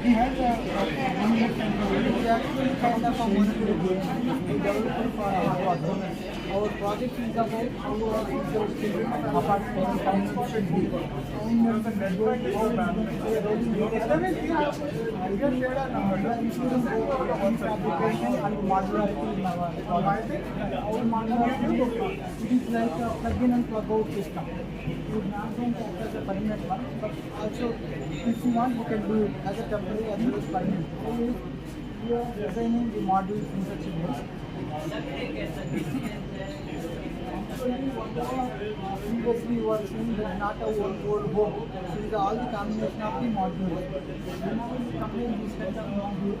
He has a it's actually kind of a monopoly game. We developed for our project. Our project is about how our future children apart from science should be. Fabrication and modularity in our project. Our modularity it is like a plug-in and plug-out system. You are not going to act as a permanent one, but also if you want, you can do it as a temporary as well as permanent. So we are designing the modules in such a way. Previously, we were seeing that not a whole home. So it is all the combination of the modules. Whenever you combine this kind of module,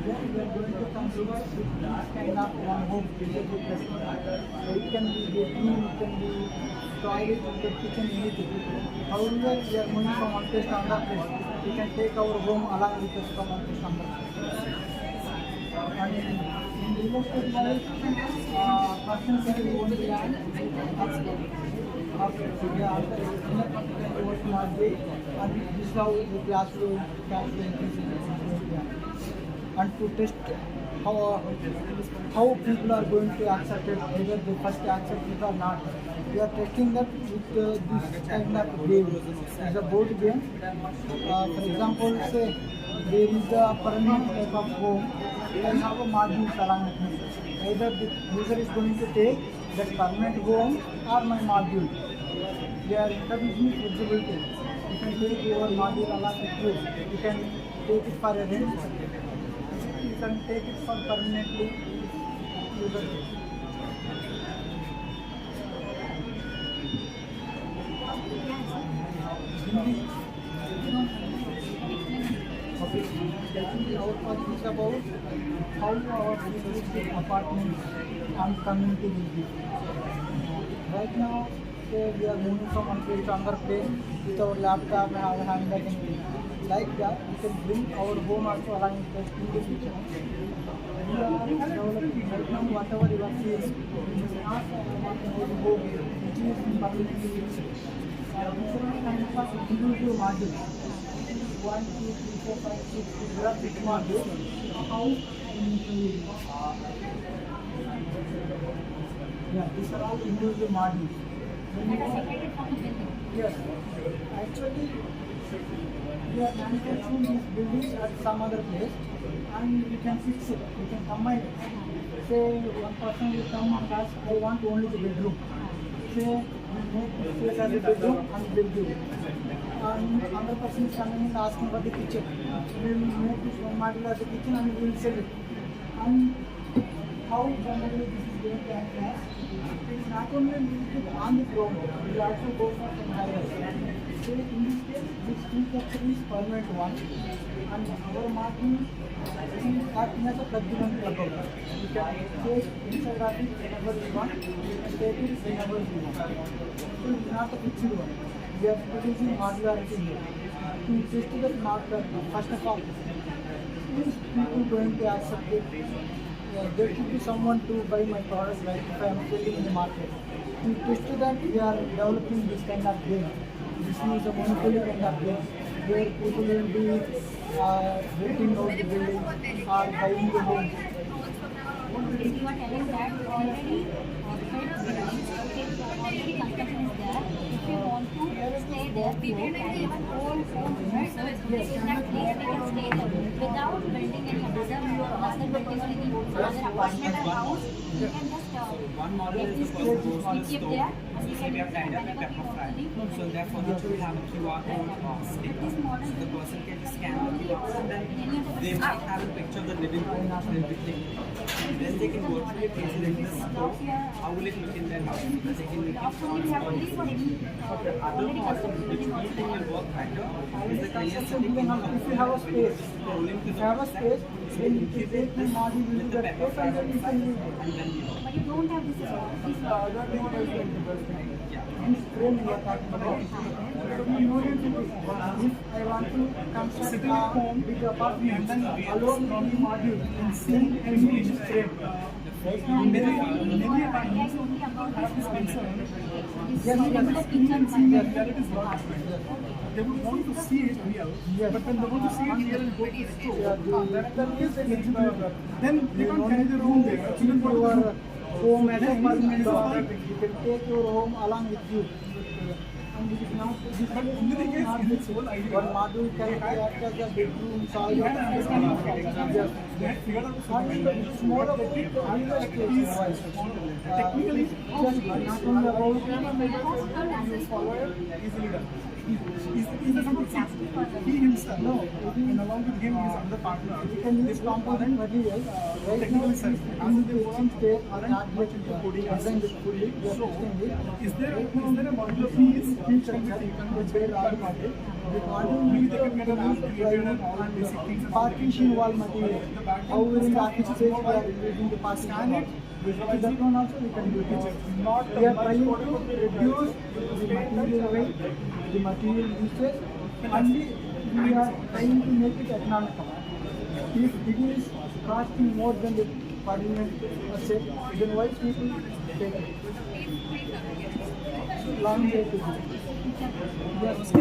then we are going to consider this kind of one home. So it can be bedroom, it can be toilet, kitchen, anything. However, we are moving from one place to another place. We can take our home along with us from one place to another place. And in real estate wise, person can own the land. After what mortgage, and this is how the cash flow increases. And to test how people are going to accept it, whether they first accept it or not. We are testing that with this kind of game. It's a board game. For example, say there is a permanent type of home. I have a modules along with me. Either the user is going to take that permanent home or my module. We are introducing flexibility. You can take your module along with you. You can take it for a rent. You can take it for permanently. Our project is about how our futuristic apartments and community will be. Right now, say we are moving from one place to another place with our laptop and our handbag and like that, we can bring our home also along with us in the future. We are developing right now whatever you are seeing. It is not our home, which is in public use. Different kinds of individual modules. 1, 2, 3, 4, 5, 6, there are 6 modules. How yeah, these are all individual modules. Yes, actually we are manufacturing these buildings at some other place and we can fix it, we can combine it. Say one person will come and ask, I want only the bedroom. Say we make this place as a bedroom and build it. And another person is coming and asking for the kitchen. We will make this one module as a kitchen and we will sell it. And how generally this is going to happen? It is not only limited on the ground, we will also go for some higher. So in this case, this structure is permanent one, and our module is acting as a plug-in and plug-out. You can take inside of it whenever you want, you can take it whenever you want. So it is not a fixed one. We are producing modularity here. To test the modularity, first of all, is people going to accept it? There should be someone to buy my product, like if I am selling in the market. To test that, we are developing this kind of game. This is a monopoly kind of game, where people will be renting out the building or buying the home. You are telling that already construction is there. If you want to stay there, people can even old home, right? So in that place we can stay there without building any other building or any other apartment or house. You can just get this place, keep there. So we have tied up with Pepper. So therefore, we will have a QR code sticker. So the person can just scan the QR code and then they might have a picture of the living room which will be taken. And then they can virtually place it in this store. How will it look in their house? Because they can make it all the other model which we think will work better is the clear sitting in the If you have a space, then you can take the module with the space and then you can use it. But you don't have this This frame we are talking about. If I want to construct a big apartment, then alone from the module, then I need this frame. Right now, Many idea times is only about have this concern. yes, particular yes, picture In one. reality is not different. They would want to see it real, Yes. but when they want to see it real and go to the store, Yeah, that is legitimate. Then they you can't don't carry need their to room there. keep Children go your to home as a permanent This is lot. why- You can take your home along with you. And it is not, this But is in the case, not in the its whole idea, one module can act as a bedroom, you have to understand yes. they had figured out a And solution. it's more about the real estate wise. Technically, Just not only about you follow it easily done. Is there something he himself, No. and along with him, his other partner, you can use component material. Right now, technically sir, as they work in state aren't not much yet into coding designed as it fully. We are So, testing it. is there a modular piece which can be taken It's very large model. The model Maybe needs they can get an app created and all basic things and partition wall material. How we in the office space we are using the partition Scan wall. it, So that one also we can do it. not We are trying to reduce the material weight, the material usage, and we are trying to make it economical. If it is costing more than the permanent asset, then why people take it? Long way to go. Yes.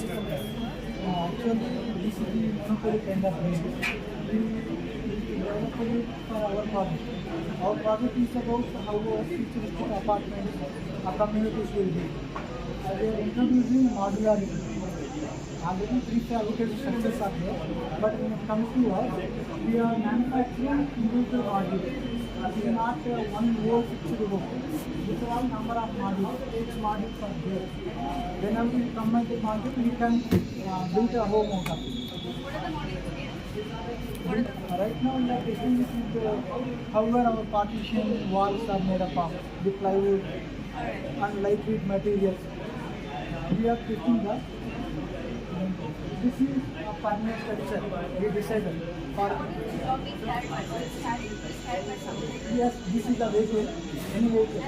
Actually, this is the monopoly kind of business. We develop it for our project. Our project is about how our futuristic apartments, our communities will be. We are introducing modularity. Already prefabricated structures are there, but when it comes to us, we are manufacturing individual modules. It is not one whole fixed room. These are all number of modules. Each modules are there. Whenever we combine the module, we can build a home out of it. Right now, we are testing this with however our partition walls are made up of, the plywood and lightweight materials. We are testing that. This is a permanent structure. We decided for yes, this is a vehicle, any vehicle.